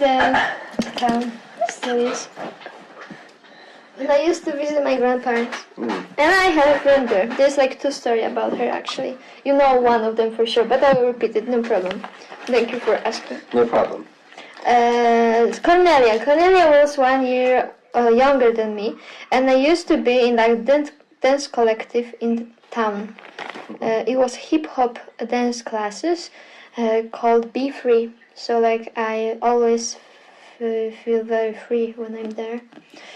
the town. Still is. And I used to visit my grandparents. And I have a friend there. There's like 2 stories about her actually. You know one of them for sure, but I will repeat it, no problem. Thank you for asking. No problem. Cornelia. Cornelia was 1 year younger than me, and I used to be in like dance collective in the town. It was hip hop dance classes called Be Free. So like I always feel very free when I'm there.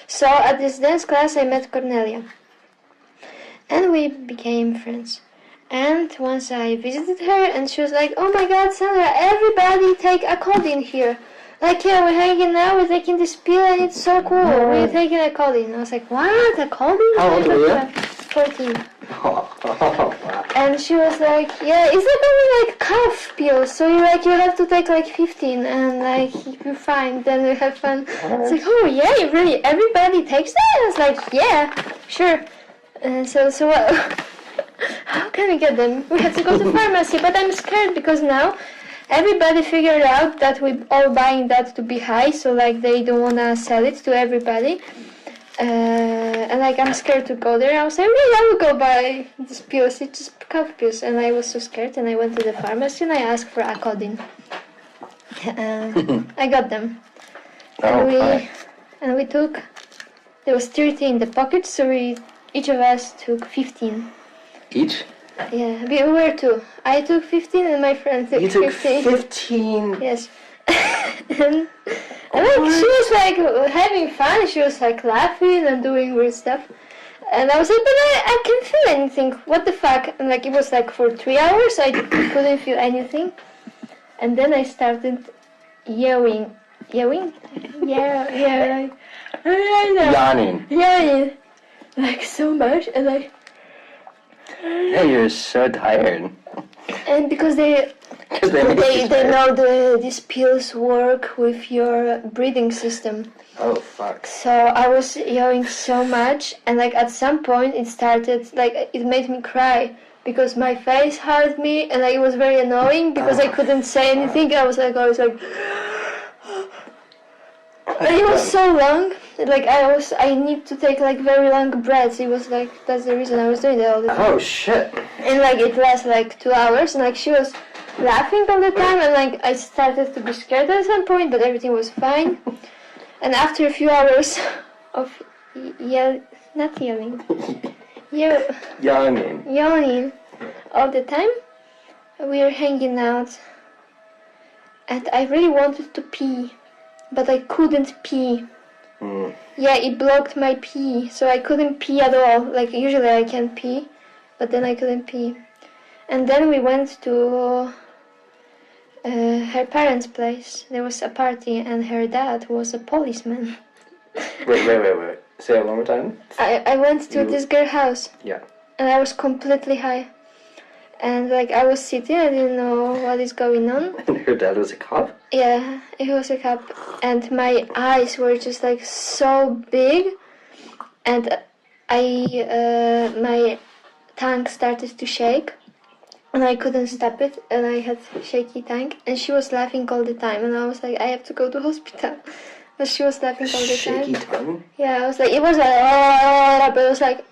So at this dance class I met Cornelia, and we became friends. And once I visited her, and she was like, "Oh my God, Sandra! Everybody take accordion here. Like, yeah, we're hanging out, we're taking this pill, and it's so cool. We're taking accordion." I was like, "What? Accordion?" How old were you? 14. Wow. And she was like, "Yeah, it's like only like cough pills, so you have to take like 15, and like if you're fine, then we have fun." It's like, "Oh yeah, really? Everybody takes that?" I was like, "Yeah, sure." And so what? How can we get them? We have to go to pharmacy, but I'm scared because now everybody figured out that we all buying that to be high, so like they don't wanna sell it to everybody. And like I'm scared to go there. I was like, "Really, I will go buy these pills. It's just cough pills." And I was so scared, and I went to the pharmacy and I asked for Acodin. I got them, and we took. There was 30 in the pocket, so each of us took 15. Each? Yeah, we were 2. I took 15 and my friend took 15. You took 15? Yes. and like she was like having fun. She was like laughing and doing weird stuff. And I was like, "But I can't feel anything. What the fuck?" And like it was like for 3 hours I couldn't feel anything. And then I started yelling. Yeah, like yawning like so much, and like. Yeah, you're so tired. And because they know these pills work with your breathing system. Oh fuck. So I was yelling so much, and like at some point it started like it made me cry because my face hurt me, and like, it was very annoying because I couldn't say anything. I was like always like. And it was so long, like I need to take like very long breaths. It was like, that's the reason I was doing that all the time. Oh shit. And like it lasted like 2 hours, and like she was laughing all the time, and like I started to be scared at some point, but everything was fine. And after a few hours of yawning all the time, we were hanging out, and I really wanted to pee. But I couldn't pee. Yeah, it blocked my pee, so I couldn't pee at all. Like usually I can pee, but then I couldn't pee. And then we went to her parents' place. There was a party, and her dad was a policeman. Wait. Say it one more time. I went to this girl's house. Yeah. And I was completely high. And like I was sitting, I didn't know what is going on. And her dad was a cop? Yeah, he was a cop. And my eyes were just like so big. And my tongue started to shake. And I couldn't stop it. And I had shaky tongue. And she was laughing all the time. And I was like, I have to go to hospital. But she was laughing all the time. Shaky tongue? Yeah, I was like, it was like, oh, but it was like,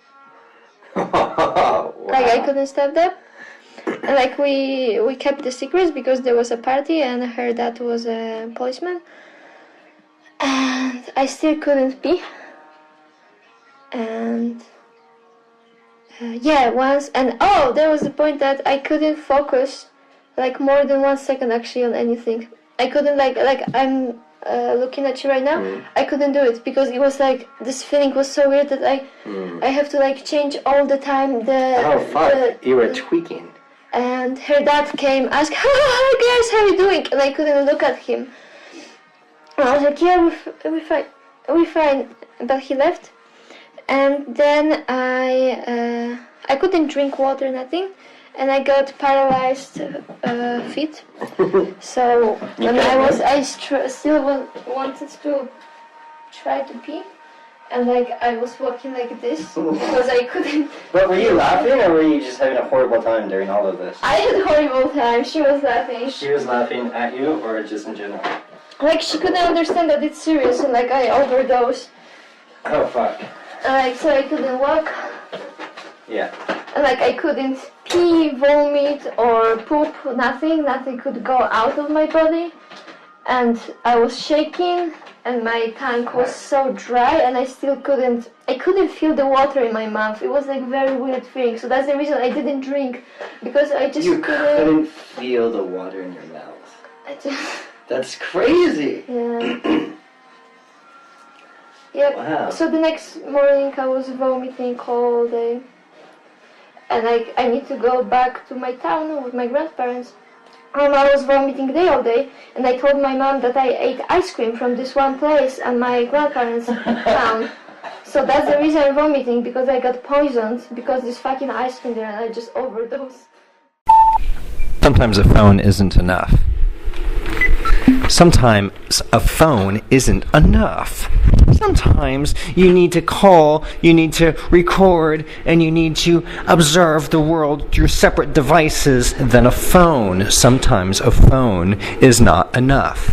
Wow. like I couldn't stop that. And like we kept the secrets because there was a party and her dad was a policeman, and I still couldn't pee. And once, and there was the point that I couldn't focus like more than 1 second actually on anything. I couldn't like I'm looking at you right now. I couldn't do it because it was like this feeling was so weird that I have to like change all the time You were tweaking. And her dad came, asked, "Hi guys, how are you doing?" And I couldn't look at him. And I was like, "Yeah, we're fine." But he left. And then I couldn't drink water, nothing. And I got paralyzed feet. So when I still wanted to try to pee. And like I was walking like this because I couldn't. But were you laughing, or were you just having a horrible time during all of this? I had a horrible time. She was laughing. She was laughing at you, or just in general? Like, she couldn't understand that it's serious, and like, I overdosed. Oh fuck. And like, so I couldn't walk. Yeah. And like, I couldn't pee, vomit, or poop, nothing. Nothing could go out of my body. And I was shaking, and my tongue was so dry, and I couldn't feel the water in my mouth. It was like very weird feeling. So that's the reason I didn't drink, because I just couldn't feel the water in your mouth. I just... That's crazy. Yeah. Yep. Wow. So the next morning I was vomiting all day. And I need to go back to my town with my grandparents. And I was vomiting there all day. And I told my mom that I ate ice cream from this one place at my grandparents' town. So that's the reason I'm vomiting, because I got poisoned because this fucking ice cream there, and I just overdosed. Sometimes a phone isn't enough. Sometimes a phone isn't enough. Sometimes you need to call, you need to record, and you need to observe the world through separate devices than a phone. Sometimes a phone is not enough.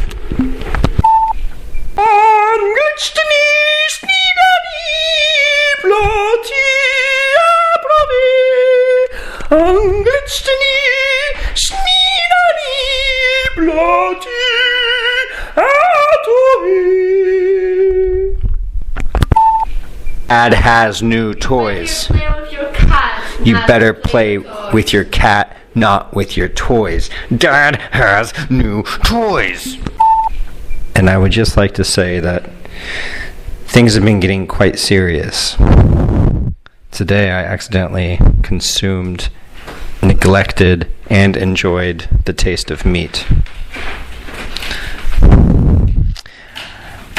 Dad has new toys. You better play with your cat, not with your toys. Dad has new toys. And I would just like to say that things have been getting quite serious. Today I accidentally consumed, neglected, and enjoyed the taste of meat.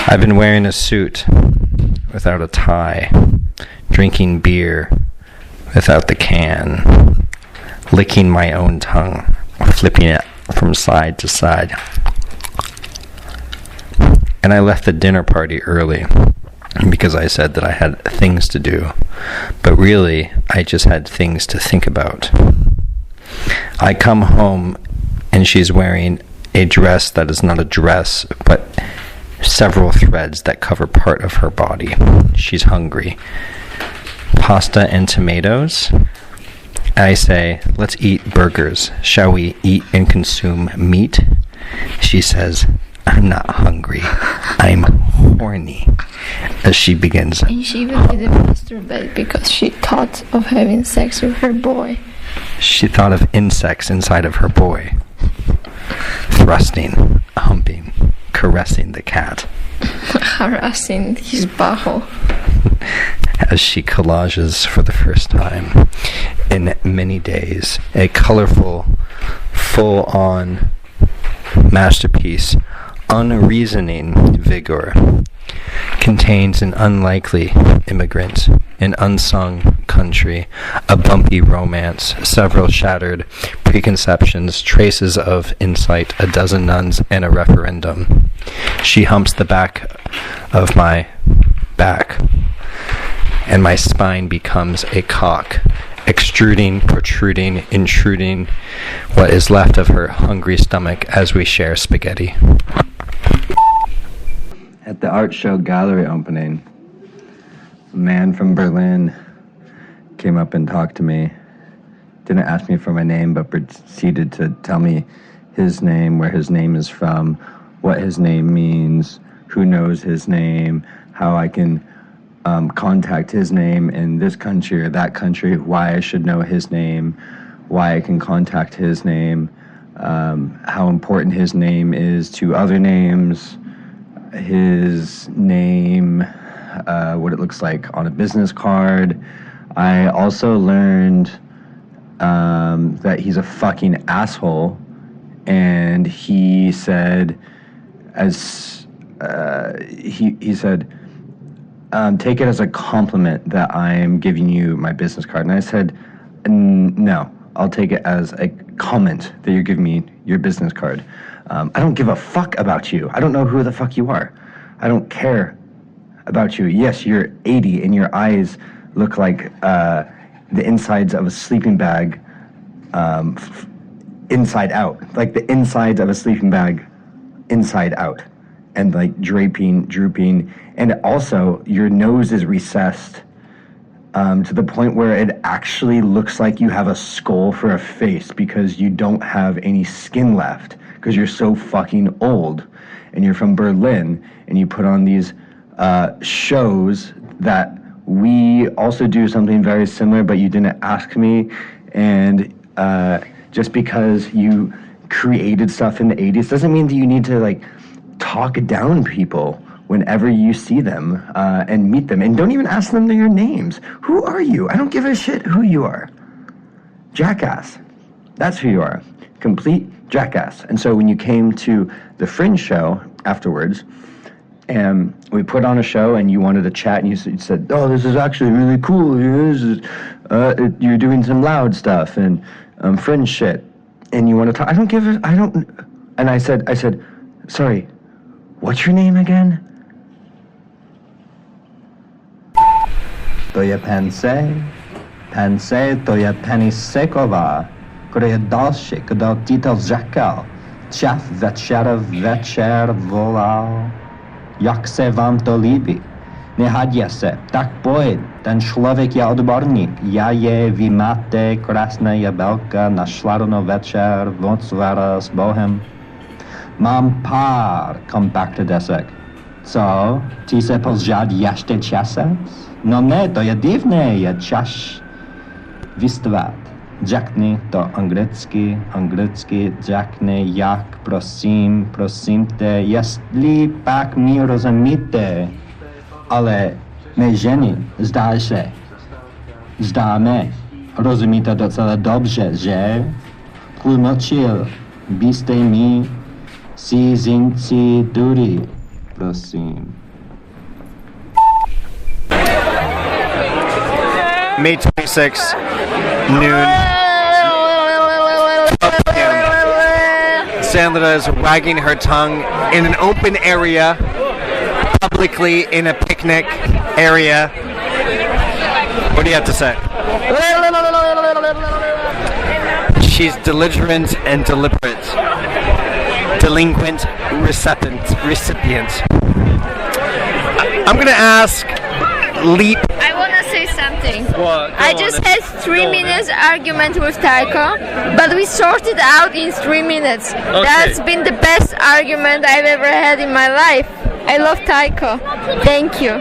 I've been wearing a suit without a tie, drinking beer without the can, licking my own tongue, flipping it from side to side. And I left the dinner party early because I said that I had things to do, but really I just had things to think about. I come home and she's wearing a dress that is not a dress, but several threads that cover part of her body. She's hungry. Pasta and tomatoes. I say, let's eat burgers. Shall we eat and consume meat? She says, I'm not hungry. I'm horny. As she begins. And she even didn't masturbate because she thought of having sex with her boy. She thought of insects inside of her boy. Thrusting, humping, caressing the cat. Harassing his butthole. As she collages for the first time in many days a colorful, full-on masterpiece, unreasoning vigor, contains an unlikely immigrant, an unsung country, a bumpy romance, several shattered preconceptions, traces of insight, a dozen nuns, and a referendum. She humps the back of my back, and my spine becomes a cock, extruding, protruding, intruding what is left of her hungry stomach as we share spaghetti. At the art show gallery opening, a man from Berlin came up and talked to me. Didn't ask me for my name, but proceeded to tell me his name, where his name is from, what his name means, who knows his name, how I can contact his name in this country or that country, why I should know his name, why I can contact his name, how important his name is to other names, his name, what it looks like on a business card. I also learned that he's a fucking asshole, and he said, he said, take it as a compliment that I'm giving you my business card. And I said, no, I'll take it as a comment that you're giving me your business card. I don't give a fuck about you. I don't know who the fuck you are. I don't care about you. Yes, you're 80 and your eyes look like the insides of a sleeping bag inside out. Like the insides of a sleeping bag inside out. and like drooping, and also your nose is recessed to the point where it actually looks like you have a skull for a face because you don't have any skin left because you're so fucking old, and you're from Berlin, and you put on these shows that we also do something very similar, but you didn't ask me, and just because you created stuff in the 80s doesn't mean that you need to like talk down people whenever you see them and meet them, and don't even ask them their names. Who are you? I don't give a shit who you are. Jackass. That's who you are. Complete jackass. And so when you came to the Fringe show afterwards, and we put on a show, and you wanted to chat, and you said, "Oh, this is actually really cool. You know, this is, you're doing some loud stuff and Fringe shit, and you want to talk." And I said, "Sorry, what's your name again?" To je pensé, to je Penisekova, kdo je další, kdo ti to řekl, šéf večer volal, jak se vám to líbí. Nehadě se, tak pojď, ten člověk je odborník, já je vy máte krásné jabelka na šladno večer, Volkswagen s Bohem. Mám pár kompakty desek. Co? Ty se pořád ještě časem? No ne, to je divné, je čas vystvat. Řekni to anglicky, řekni jak, prosím te, jestli pak mi rozumíte. Ale my ženy, zdáme, rozumíte docela dobře, že? Tlumočil byste mi cizinci dury, prosím. May 26, noon. Sandra is wagging her tongue in an open area, publicly in a picnic area. What do you have to say? She's belligerent and deliberate. Delinquent recipient. I'm gonna ask Leap. I want to say something. What? I just had 3 minutes argument with Taiko, but we sorted out in 3 minutes. That's been the best argument I've ever had in my life. I love Taiko. Thank you.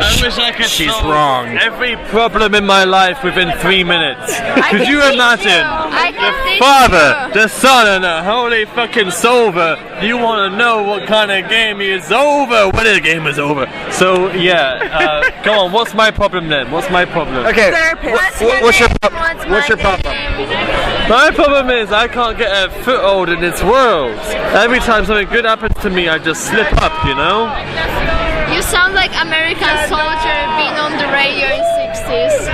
I wish I could She's solve wrong. every problem in my life within 3 minutes. Could you imagine? I can The teach Father, you. the Son, and the Holy fucking Solver. You want to know what kind of game is over when the game is over. So yeah, go on. What's my problem then? What's my problem? Okay, what's your problem? My problem is I can't get a foothold in this world. Every time something good happens to me, I just slip up, you know? You sound like American soldier being on the radio in 60s.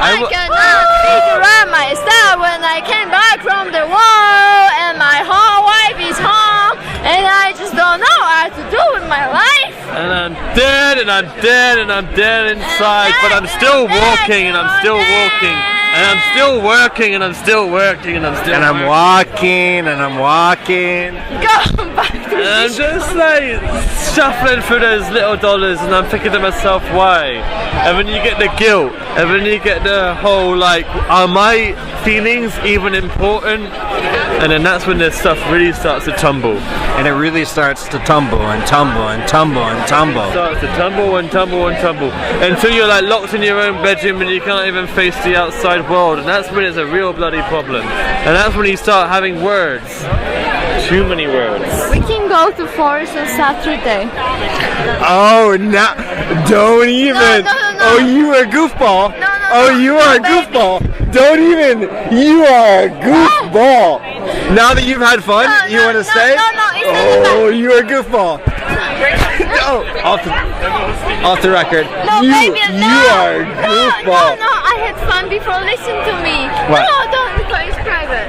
I cannot figure out my style when I came back from the war and my home wife is home and I just don't know what to do with my life. And I'm dead and I'm dead and I'm dead inside, but I'm still walking and I'm still walking. And I'm still working and I'm still working and I'm still And I'm walking and I'm walking. Go back to And I'm just like shuffling through those little dollars and I'm thinking to myself, why? And then you get the guilt, and then you get the whole like, are my feelings even important? And then that's when this stuff really starts to tumble. And it really starts to tumble and tumble and tumble and tumble. Starts to tumble and tumble and tumble until you're like locked in your own bedroom and you can't even face the outside world, and that's when it's a real bloody problem. And that's when you start having words. Too many words. We can go to forest on Saturday. Oh, no, don't even. No. Oh, you are a goofball. No, Oh, you are a baby. goofball. Don't even. You are a goofball. Now that you've had fun, No, you no, want to no, stay? no, it's not Oh, you are a goofball. No, off the record. No, you, baby, no. You are a goofball. No, I had fun before. Listen to me. What? No, don't, because it's private.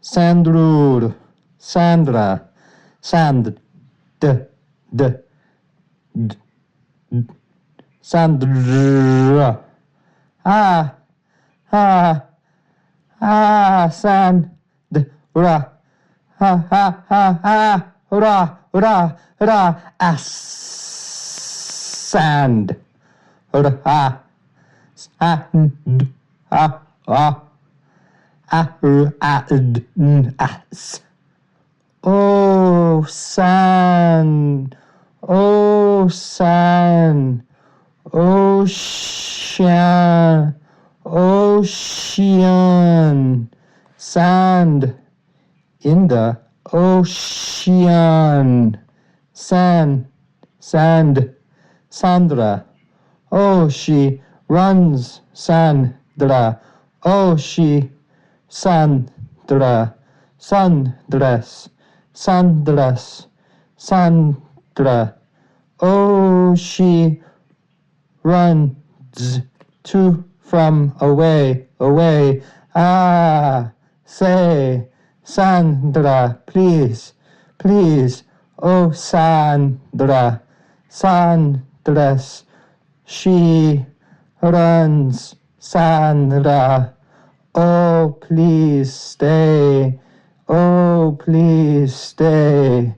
Sandrur, Sandra, Sand, Sandra. Sand, ra, sand, oh, san, Ocean, ocean, sand in the ocean, sand, Sandra. Oh, she runs, Sandra. Oh, she, Sandra, sundress, Sandra. Oh, she runs to from away. Ah, say, Sandra, please. Oh, Sandra, she runs, Sandra. Oh, please stay. Oh, please stay.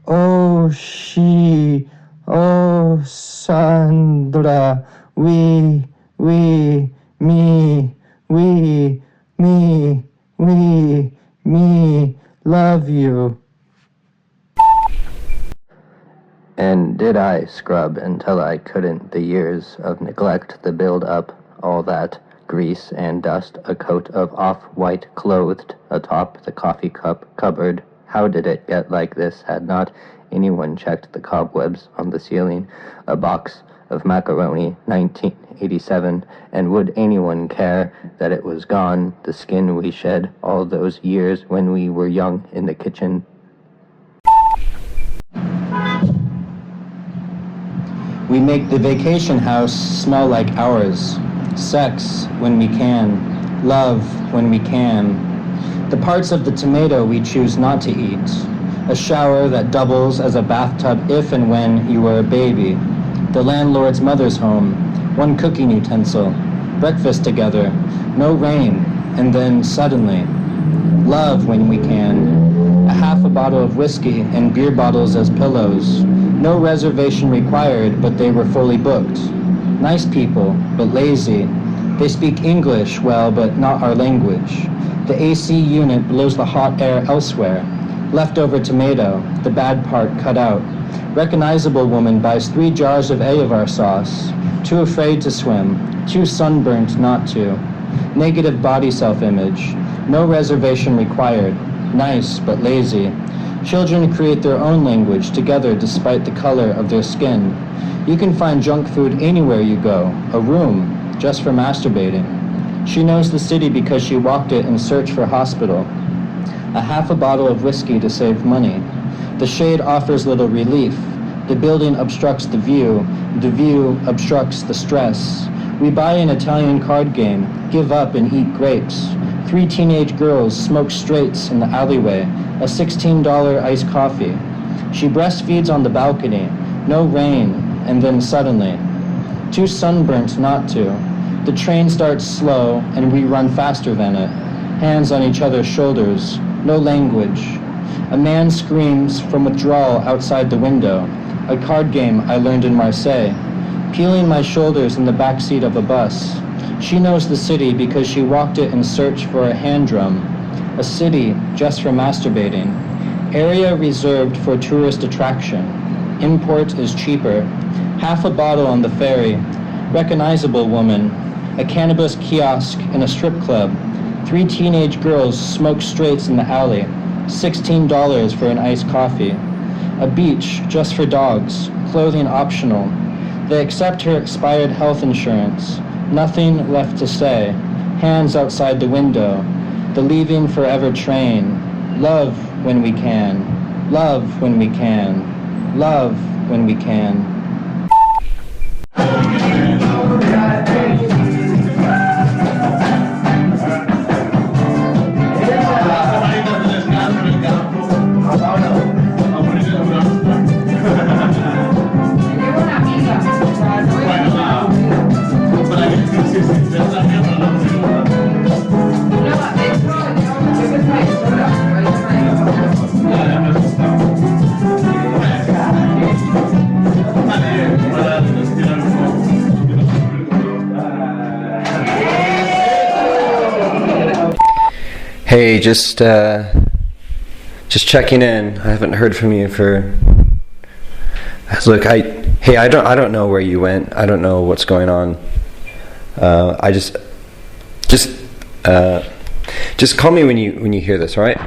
Oh, she, oh, Sandra, we, me, love you. And did I scrub until I couldn't? The years of neglect, the build-up, all that grease and dust, a coat of off-white clothed atop the coffee cup cupboard. How did it get like this? Had not anyone checked the cobwebs on the ceiling? A box of macaroni, 1987, and would anyone care that it was gone? The skin we shed all those years when we were young in the kitchen. We make the vacation house smell like ours. Sex when we can. Love when we can. The parts of the tomato we choose not to eat. A shower that doubles as a bathtub if and when you were a baby. The landlord's mother's home. One cooking utensil. Breakfast together. No rain. And then suddenly. Love when we can. A half a bottle of whiskey and beer bottles as pillows. No reservation required, but they were fully booked. Nice people, but lazy. They speak English well, but not our language. The AC unit blows the hot air elsewhere. Leftover tomato, the bad part cut out. Recognizable woman buys 3 jars of Ayovar sauce. Too afraid to swim, too sunburnt not to. Negative body self-image. No reservation required. Nice, but lazy. Children create their own language together despite the color of their skin. You can find junk food anywhere you go, a room, just for masturbating. She knows the city because she walked it in search for hospital. A half a bottle of whiskey to save money. The shade offers little relief. The building obstructs the view obstructs the stress. We buy an Italian card game, give up and eat grapes. 3 teenage girls smoke straights in the alleyway, a $16 iced coffee. She breastfeeds on the balcony, no rain, and then suddenly. Too sunburnt not to. The train starts slow, and we run faster than it. Hands on each other's shoulders, no language. A man screams from withdrawal outside the window, a card game I learned in Marseille. Peeling my shoulders in the backseat of a bus. She knows the city because she walked it in search for a hand drum. A city just for masturbating. Area reserved for tourist attraction. Import is cheaper. Half a bottle on the ferry. Recognizable woman. A cannabis kiosk in a strip club. 3 teenage girls smoke straights in the alley. $16 for an iced coffee. A beach just for dogs. Clothing optional. They accept her expired health insurance. Nothing left to say. Hands outside the window. The leaving forever train. Love when we can. Love when we can. Love when we can. Hey, just checking in. I haven't heard from you for. Look, Hey, I don't know where you went. I don't know what's going on. I just call me when you hear this, all right?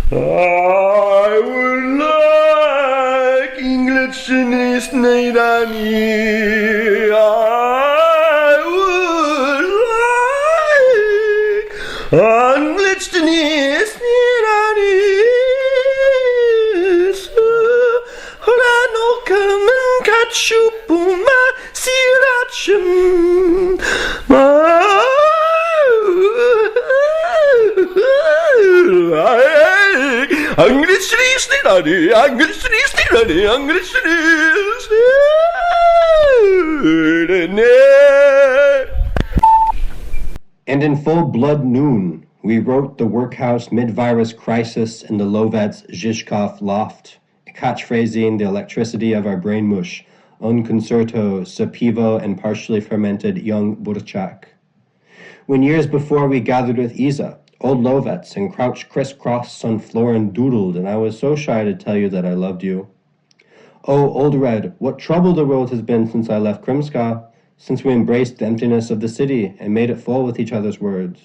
I would like English in this Neidani. I would like English in this Neidani. Horano kamen kachupuma sirachum. And in full blood noon, we wrote the workhouse mid-virus crisis in the Lovets Zhishkov loft, catchphrasing the electricity of our brain mush, un concerto, sapivo, and partially fermented young burchak. When years before we gathered with Isa, old Lovets, and crouched crisscross on floor and doodled, and I was so shy to tell you that I loved you. Oh, Old Red, what trouble the world has been since I left Krimska, since we embraced the emptiness of the city and made it full with each other's words.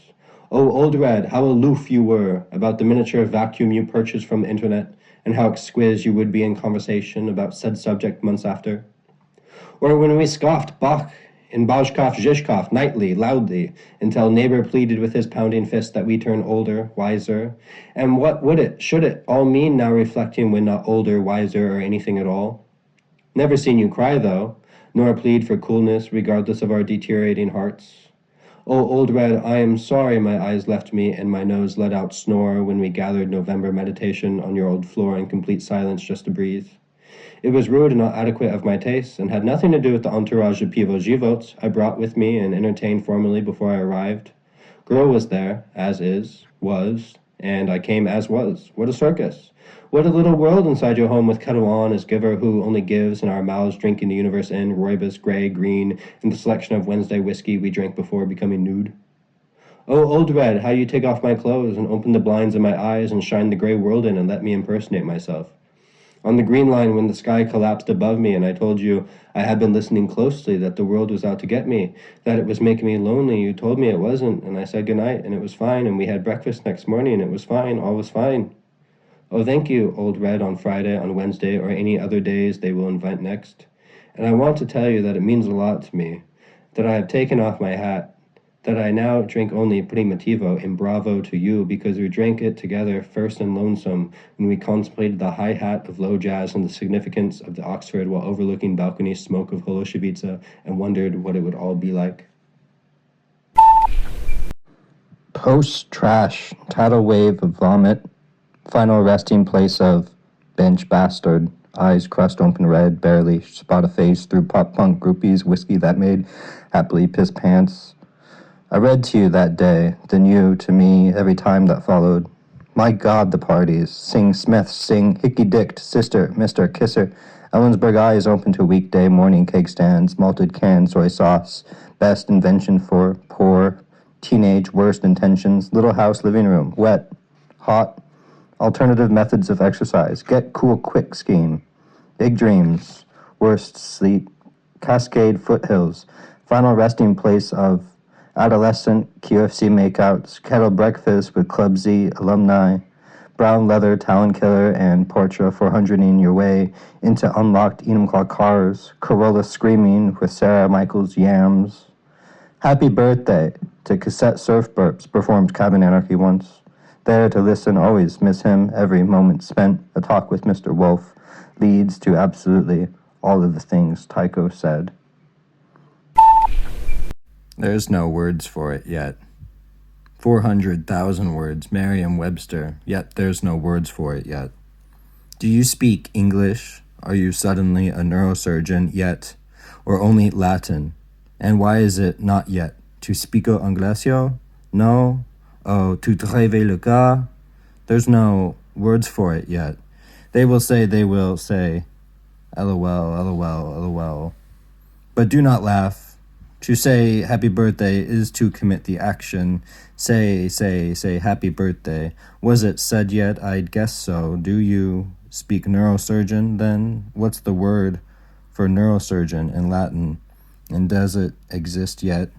Oh, Old Red, how aloof you were about the miniature vacuum you purchased from the internet, and how exquisite you would be in conversation about said subject months after. Or when we scoffed Bach in Bajkov Zhishkov nightly, loudly, until neighbor pleaded with his pounding fist that we turn older, wiser. And what would it, should it, all mean now reflecting when not older, wiser, or anything at all? Never seen you cry, though, nor plead for coolness regardless of our deteriorating hearts. Oh, Old Red, I am sorry my eyes left me and my nose let out snore when we gathered November meditation on your old floor in complete silence just to breathe. It was rude and not adequate of my taste, and had nothing to do with the entourage of Pivo Živots I brought with me and entertained formally before I arrived. Girl was there, as is, was, and I came as was. What a circus! What a little world inside your home with Kedouan as giver who only gives, and our mouths drinking the universe in, rooibos, grey, green, and the selection of Wednesday whiskey we drank before becoming nude. Oh, Old Red, how you take off my clothes and open the blinds in my eyes and shine the grey world in and let me impersonate myself. On the green line when the sky collapsed above me and I told you I had been listening closely, that the world was out to get me, that it was making me lonely, you told me it wasn't, and I said goodnight, and it was fine, and we had breakfast next morning, and it was fine, all was fine. Oh, thank you, Old Red, on Friday, on Wednesday, or any other days they will invent next. And I want to tell you that it means a lot to me, that I have taken off my hat, that I now drink only Primitivo in bravo to you because we drank it together first and lonesome when we contemplated the high hat of low jazz and the significance of the Oxford while overlooking balcony smoke of Holoshevica and wondered what it would all be like. Post-trash, tidal wave of vomit, final resting place of bench bastard, eyes crust open red, barely spot a face through pop-punk groupies, whiskey that made happily piss pants. I read to you that day, then you to me every time that followed. My God, the parties. Sing Smith, sing Hickey-Dicked, Sister, Mr. Kisser. Ellensburg Eyes open to weekday morning cake stands, malted canned soy sauce, best invention for poor, teenage worst intentions, little house living room, wet, hot, alternative methods of exercise, get cool quick scheme, big dreams, worst sleep, Cascade foothills, final resting place of adolescent QFC makeouts, kettle breakfast with Club Z alumni, brown leather talon killer and Portra 400ing your way into unlocked Enumclaw cars, Corolla screaming with Sarah Michaels yams. Happy birthday to Cassette Surf Burps performed Cabin Anarchy once. There to listen, always miss him, every moment spent. A talk with Mr. Wolf leads to absolutely all of the things Tycho said. There's no words for it yet. 400,000 words, Merriam-Webster, yet there's no words for it yet. Do you speak English? Are you suddenly a neurosurgeon yet? Or only Latin? And why is it not yet? Tu spico inglesio? No? Oh, tu treve le gars? There's no words for it yet. They will say, LOL, LOL, LOL. But do not laugh. To say happy birthday is to commit the action. Say happy birthday. Was it said yet? I'd guess so. Do you speak neurosurgeon then? What's the word for neurosurgeon in Latin? And does it exist yet?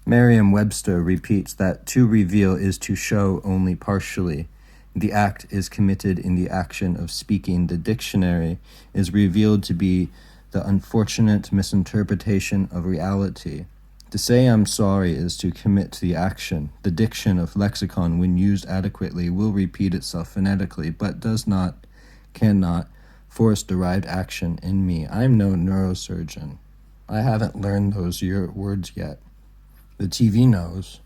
Merriam-Webster repeats that to reveal is to show only partially. The act is committed in the action of speaking. The dictionary is revealed to be the unfortunate misinterpretation of reality. To say I'm sorry is to commit to the action. The diction of lexicon, when used adequately, will repeat itself phonetically, but cannot force derived action in me. I'm no neurosurgeon. I haven't learned those words yet. The TV knows.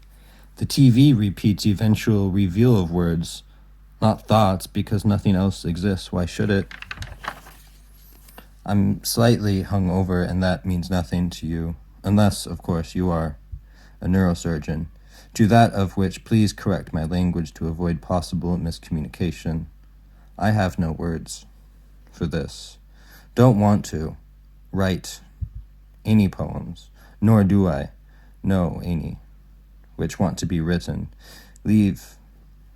The TV repeats eventual reveal of words, not thoughts, because nothing else exists. Why should it? I'm slightly hungover, and that means nothing to you, unless, of course, you are a neurosurgeon, to that of which please correct my language to avoid possible miscommunication. I have no words for this. Don't want to write any poems, nor do I know any which want to be written. Leave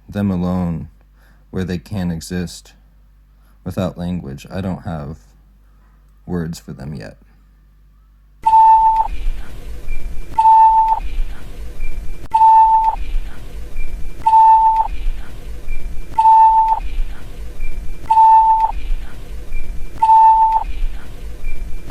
them alone where they can exist without language. I don't have words for them yet.